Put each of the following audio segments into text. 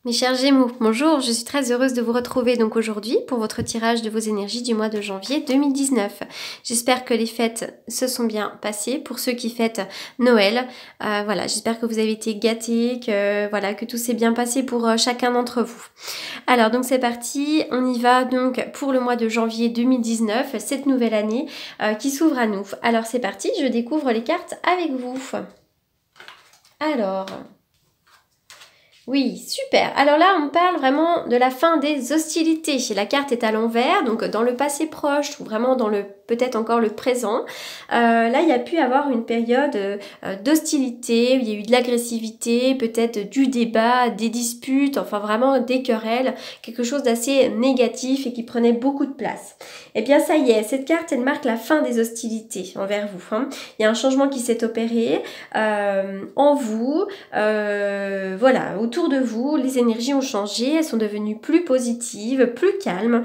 Mes chers Gémeaux, bonjour, je suis très heureuse de vous retrouver donc aujourd'hui pour votre tirage de vos énergies du mois de janvier 2019. J'espère que les fêtes se sont bien passées pour ceux qui fêtent Noël. Voilà, j'espère que vous avez été gâtés, que tout s'est bien passé pour chacun d'entre vous. Alors donc c'est parti, on y va donc pour le mois de janvier 2019, cette nouvelle année qui s'ouvre à nous. Alors c'est parti, je découvre les cartes avec vous. Alors... Oui, super. Alors là, on parle vraiment de la fin des hostilités. La carte est à l'envers, donc dans le passé proche ou vraiment dans le peut-être encore le présent. Là, il y a pu avoir une période d'hostilité, où il y a eu de l'agressivité, peut-être du débat, des disputes, enfin vraiment des querelles, quelque chose d'assez négatif et qui prenait beaucoup de place. Eh bien, ça y est, cette carte, elle marque la fin des hostilités envers vous. Hein. Il y a un changement qui s'est opéré en vous, voilà, autour de vous, les énergies ont changé, elles sont devenues plus positives, plus calmes.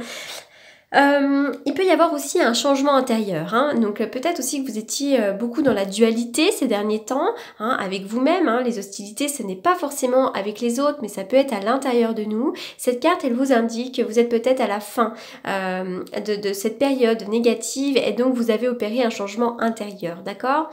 Il peut y avoir aussi un changement intérieur, hein. Donc peut-être aussi que vous étiez beaucoup dans la dualité ces derniers temps, hein, avec vous-même, hein. Les hostilités ce n'est pas forcément avec les autres mais ça peut être à l'intérieur de nous. Cette carte elle vous indique que vous êtes peut-être à la fin de cette période négative et donc vous avez opéré un changement intérieur, d'accord.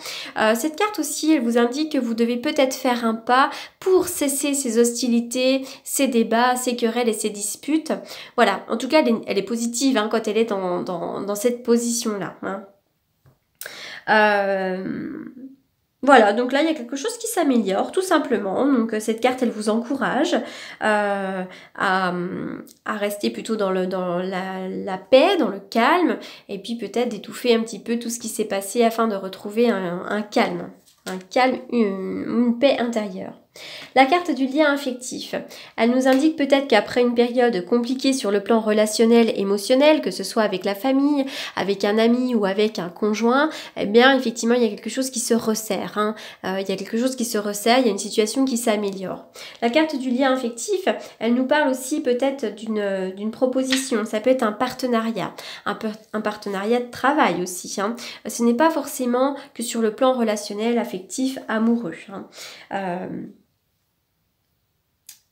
Cette carte aussi elle vous indique que vous devez peut-être faire un pas pour cesser ces hostilités, ces débats, ces querelles et ces disputes. Voilà, en tout cas elle est positive, hein, quand elle est dans cette position-là. Hein. Voilà, donc là, il y a quelque chose qui s'améliore, tout simplement. Donc, cette carte, elle vous encourage à rester plutôt dans la paix, dans le calme, et puis peut-être d'étouffer un petit peu tout ce qui s'est passé afin de retrouver un calme. Un calme, une paix intérieure. La carte du lien affectif, elle nous indique peut-être qu'après une période compliquée sur le plan relationnel, émotionnel, que ce soit avec la famille, avec un ami ou avec un conjoint, eh bien effectivement il y a quelque chose qui se resserre, hein. Il y a quelque chose qui se resserre, il y a une situation qui s'améliore. La carte du lien affectif, elle nous parle aussi peut-être d'une proposition, ça peut être un partenariat, un partenariat de travail aussi, hein. Ce n'est pas forcément que sur le plan relationnel, affectif, amoureux, hein.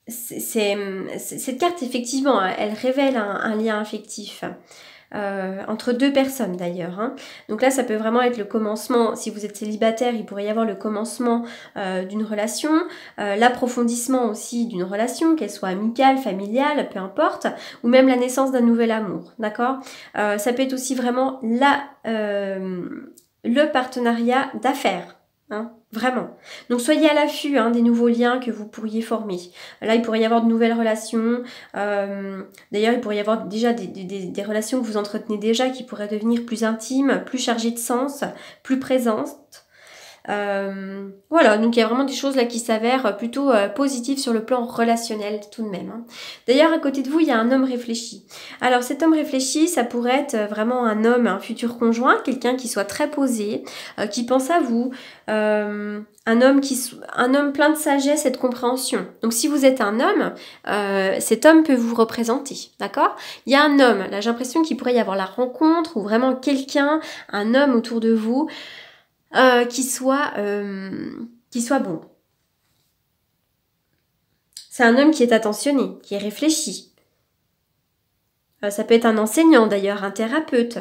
Cette carte, effectivement, elle révèle un lien affectif entre deux personnes d'ailleurs. Hein. Donc là, ça peut vraiment être le commencement. Si vous êtes célibataire, il pourrait y avoir le commencement d'une relation, l'approfondissement aussi d'une relation, qu'elle soit amicale, familiale, peu importe, ou même la naissance d'un nouvel amour. D'accord. Ça peut être aussi vraiment le partenariat d'affaires. Hein, vraiment. Donc soyez à l'affût des nouveaux liens que vous pourriez former. Là, il pourrait y avoir de nouvelles relations. D'ailleurs, il pourrait y avoir déjà des relations que vous entretenez déjà qui pourraient devenir plus intimes, plus chargées de sens, plus présentes. Voilà, donc il y a vraiment des choses là qui s'avèrent plutôt positives sur le plan relationnel tout de même. Hein. D'ailleurs, à côté de vous, il y a un homme réfléchi. Alors cet homme réfléchi, ça pourrait être vraiment un homme, un futur conjoint, quelqu'un qui soit très posé, qui pense à vous, un homme plein de sagesse et de compréhension. Donc si vous êtes un homme, cet homme peut vous représenter, d'accord? Il y a un homme, là j'ai l'impression qu'il pourrait y avoir la rencontre ou vraiment quelqu'un, un homme autour de vous, qui soit bon. C'est un homme qui est attentionné, qui est réfléchi. Ça peut être un enseignant d'ailleurs, un thérapeute.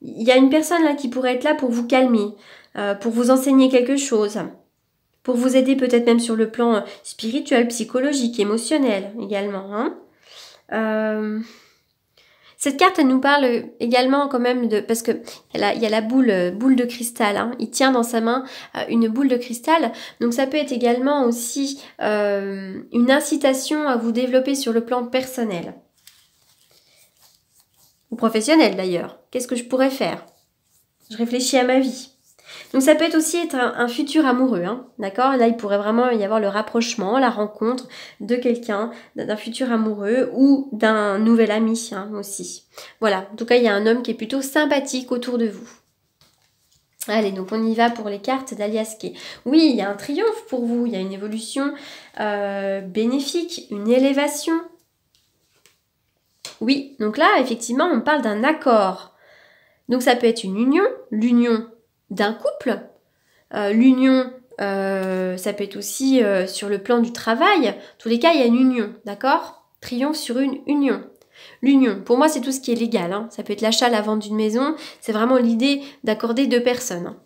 Il y a une personne là qui pourrait être là pour vous calmer, pour vous enseigner quelque chose, pour vous aider peut-être même sur le plan spirituel, psychologique, émotionnel également. Hein. Cette carte, elle nous parle également quand même de... Parce que il y a la boule de cristal. Hein. Il tient dans sa main une boule de cristal. Donc ça peut être également aussi une incitation à vous développer sur le plan personnel. Ou professionnel d'ailleurs. Qu'est-ce que je pourrais faire? Je réfléchis à ma vie. Donc ça peut être aussi être un futur amoureux, hein, d'accord? Là, il pourrait vraiment y avoir le rapprochement, la rencontre de quelqu'un, d'un futur amoureux ou d'un nouvel ami hein, aussi. Voilà, en tout cas, il y a un homme qui est plutôt sympathique autour de vous. Allez, donc on y va pour les cartes d'Aliasqué. Oui, il y a un triomphe pour vous, il y a une évolution bénéfique, une élévation. Oui, donc là, effectivement, on parle d'un accord. Donc ça peut être une union, l'union d'un couple, l'union Ça peut être aussi sur le plan du travail. En tous les cas, il y a une union, d'accord? Triomphe sur une union. L'union, pour moi, c'est tout ce qui est légal. Hein. Ça peut être l'achat, la vente d'une maison. C'est vraiment l'idée d'accorder deux personnes. Hein.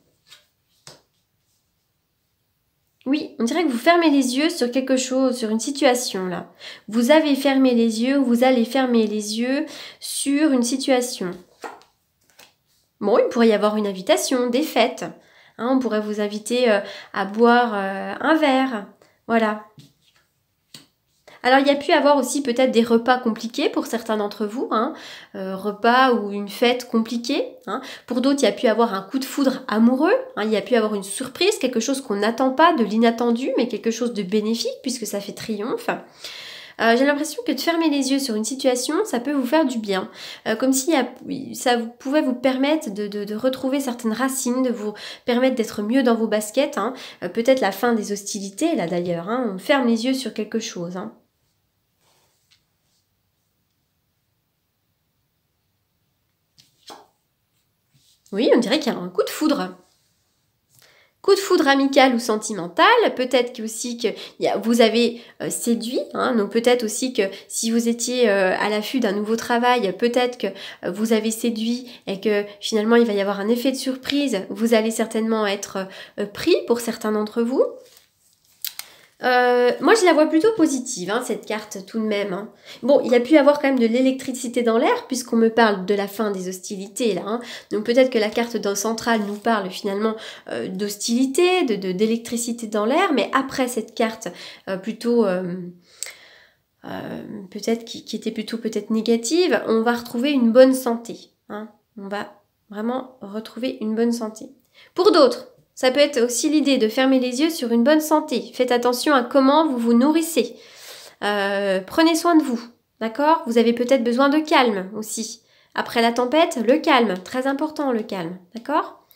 Oui, on dirait que vous fermez les yeux sur quelque chose, sur une situation là. Vous avez fermé les yeux ou vous allez fermer les yeux sur une situation. Bon, il pourrait y avoir une invitation, des fêtes. Hein, on pourrait vous inviter à boire un verre. Voilà. Alors, il y a pu avoir aussi peut-être des repas compliqués pour certains d'entre vous, hein, repas ou une fête compliquée. Hein. Pour d'autres, il y a pu avoir un coup de foudre amoureux, hein, il y a pu avoir une surprise, quelque chose qu'on n'attend pas, de l'inattendu, mais quelque chose de bénéfique puisque ça fait triomphe. J'ai l'impression que de fermer les yeux sur une situation, ça peut vous faire du bien. Comme si ça pouvait vous permettre de retrouver certaines racines, de vous permettre d'être mieux dans vos baskets. Hein. Peut-être la fin des hostilités, là d'ailleurs. Hein. On ferme les yeux sur quelque chose. Hein. Oui, on dirait qu'il y a un coup de foudre. Coup de foudre amical ou sentimental, peut-être aussi que vous avez séduit, hein, donc peut-être aussi que si vous étiez à l'affût d'un nouveau travail, peut-être que vous avez séduit et que finalement il va y avoir un effet de surprise, vous allez certainement être pris pour certains d'entre vous. Moi je la vois plutôt positive, hein, cette carte tout de même. Hein. Bon, il y a pu y avoir quand même de l'électricité dans l'air puisqu'on me parle de la fin des hostilités là. Hein. Donc peut-être que la carte d'un central nous parle finalement d'hostilité, d'électricité dans l'air, mais après cette carte plutôt peut-être qui était plutôt peut-être négative, on va retrouver une bonne santé. Hein. On va vraiment retrouver une bonne santé. Pour d'autres, ça peut être aussi l'idée de fermer les yeux sur une bonne santé. Faites attention à comment vous vous nourrissez. Prenez soin de vous, d'accord? Vous avez peut-être besoin de calme aussi. Après la tempête, le calme, très important le calme, d'accord?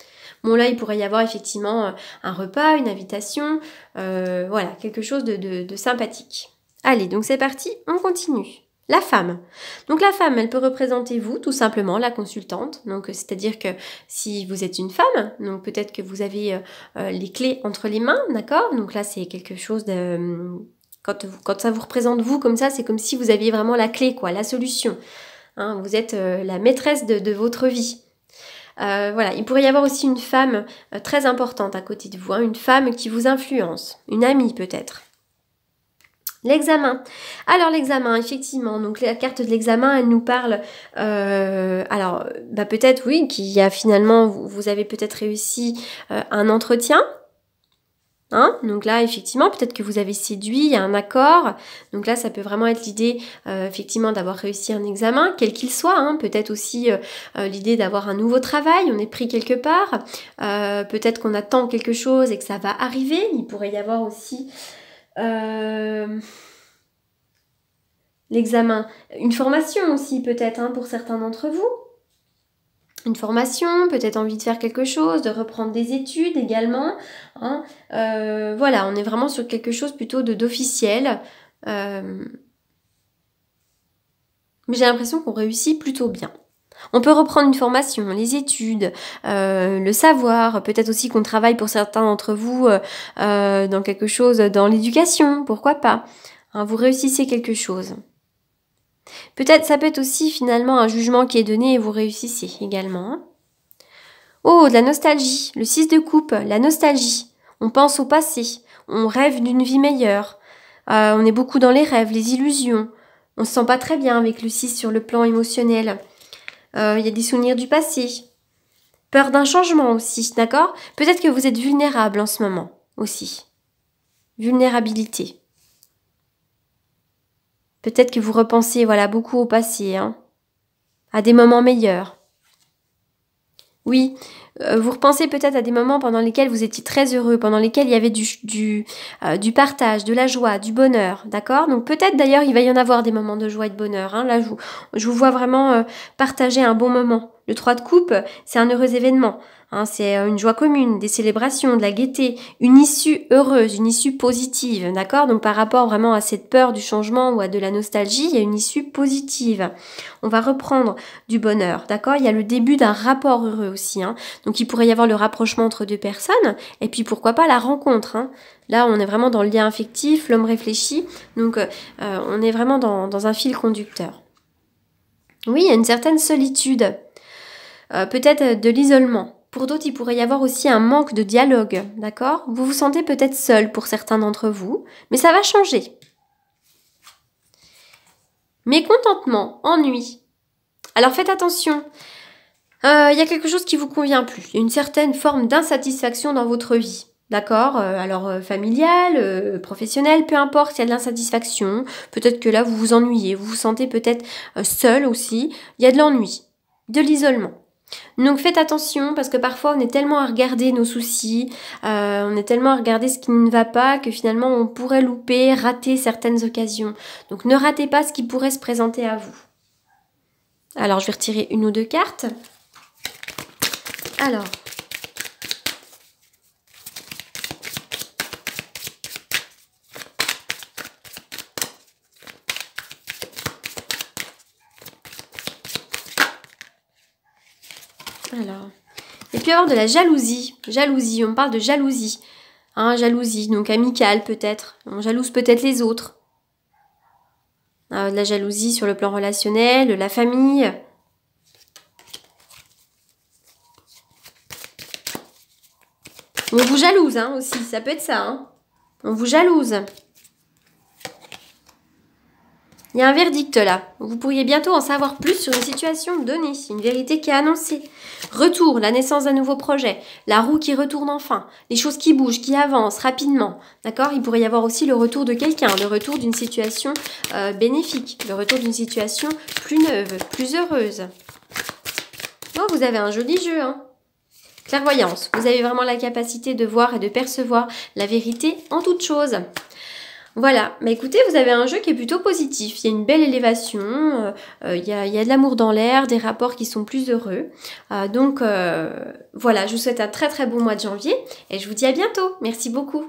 Bon là, il pourrait y avoir effectivement un repas, une invitation, voilà, quelque chose de sympathique. Allez, donc c'est parti, on continue. La femme. Donc la femme, elle peut représenter vous, tout simplement, la consultante. Donc c'est-à-dire que si vous êtes une femme, donc peut-être que vous avez les clés entre les mains, d'accord? Donc là, c'est quelque chose de... Quand ça vous représente vous comme ça, c'est comme si vous aviez vraiment la clé, quoi, la solution. Hein, vous êtes la maîtresse de votre vie. Voilà, il pourrait y avoir aussi une femme très importante à côté de vous, hein, une femme qui vous influence, une amie peut-être. L'examen. Alors l'examen, effectivement, donc la carte de l'examen, elle nous parle, alors peut-être oui, qu'il y a finalement, vous avez peut-être réussi un entretien, hein, donc là effectivement, peut-être que vous avez séduit, il y a un accord, donc là ça peut vraiment être l'idée effectivement d'avoir réussi un examen, quel qu'il soit, hein, peut-être aussi l'idée d'avoir un nouveau travail, on est pris quelque part, peut-être qu'on attend quelque chose et que ça va arriver, il pourrait y avoir aussi... l'examen, une formation aussi peut-être hein, pour certains d'entre vous. Une formation, peut-être envie de faire quelque chose, de reprendre des études également. Hein. Voilà, on est vraiment sur quelque chose plutôt d'officiel. Mais j'ai l'impression qu'on réussit plutôt bien. On peut reprendre une formation, les études, le savoir, peut-être aussi qu'on travaille pour certains d'entre vous dans quelque chose, dans l'éducation, pourquoi pas. Hein, vous réussissez quelque chose. Peut-être ça peut être aussi finalement un jugement qui est donné et vous réussissez également. Oh, de la nostalgie, le 6 de coupe, la nostalgie. On pense au passé, on rêve d'une vie meilleure. On est beaucoup dans les rêves, les illusions. On se sent pas très bien avec le 6 sur le plan émotionnel. Il y a des souvenirs du passé. Peur d'un changement aussi, d'accord? Peut-être que vous êtes vulnérable en ce moment aussi. Vulnérabilité. Peut-être que vous repensez voilà, beaucoup au passé, hein, à des moments meilleurs. Oui, vous repensez peut-être à des moments pendant lesquels vous étiez très heureux, pendant lesquels il y avait du partage, de la joie, du bonheur, d'accord? Donc peut-être d'ailleurs il va y en avoir des moments de joie et de bonheur. Hein. Là, je vous vois vraiment partager un bon moment. Le 3 de coupe, c'est un heureux événement. Hein, c'est une joie commune, des célébrations, de la gaieté, une issue heureuse, une issue positive, d'accord? Donc par rapport vraiment à cette peur du changement ou à de la nostalgie, il y a une issue positive. On va reprendre du bonheur, d'accord? Il y a le début d'un rapport heureux aussi. Hein. Donc il pourrait y avoir le rapprochement entre deux personnes, et puis pourquoi pas la rencontre. Hein. Là, on est vraiment dans le lien affectif, l'homme réfléchit, donc on est vraiment dans un fil conducteur. Oui, il y a une certaine solitude, peut-être de l'isolement. Pour d'autres, il pourrait y avoir aussi un manque de dialogue, d'accord? Vous vous sentez peut-être seul pour certains d'entre vous, mais ça va changer. Mécontentement, ennui. Alors faites attention, il y a quelque chose qui vous convient plus. Il y a une certaine forme d'insatisfaction dans votre vie, d'accord? Alors familiale, professionnelle, peu importe, il y a de l'insatisfaction. Peut-être que là, vous vous ennuyez, vous vous sentez peut-être seul aussi. Il y a de l'ennui, de l'isolement. Donc faites attention parce que parfois on est tellement à regarder nos soucis, on est tellement à regarder ce qui ne va pas que finalement on pourrait louper, rater certaines occasions. Donc ne ratez pas ce qui pourrait se présenter à vous. Alors je vais retirer une ou deux cartes. Alors. Il peut y avoir de la jalousie. Jalousie, on parle de jalousie. Hein, jalousie, donc amicale peut-être. On jalouse peut-être les autres. De la jalousie sur le plan relationnel, la famille. On vous jalouse hein, aussi, ça peut être ça. Hein. On vous jalouse. Il y a un verdict là. Vous pourriez bientôt en savoir plus sur une situation donnée, une vérité qui est annoncée. Retour, la naissance d'un nouveau projet, la roue qui retourne enfin, les choses qui bougent, qui avancent rapidement. D'accord? Il pourrait y avoir aussi le retour de quelqu'un, le retour d'une situation bénéfique, le retour d'une situation plus neuve, plus heureuse. Oh, vous avez un joli jeu, hein? Clairvoyance, vous avez vraiment la capacité de voir et de percevoir la vérité en toute chose. Voilà, mais écoutez, vous avez un jeu qui est plutôt positif. Il y a une belle élévation, il y a de l'amour dans l'air, des rapports qui sont plus heureux. Donc voilà, je vous souhaite un très très bon mois de janvier et je vous dis à bientôt. Merci beaucoup.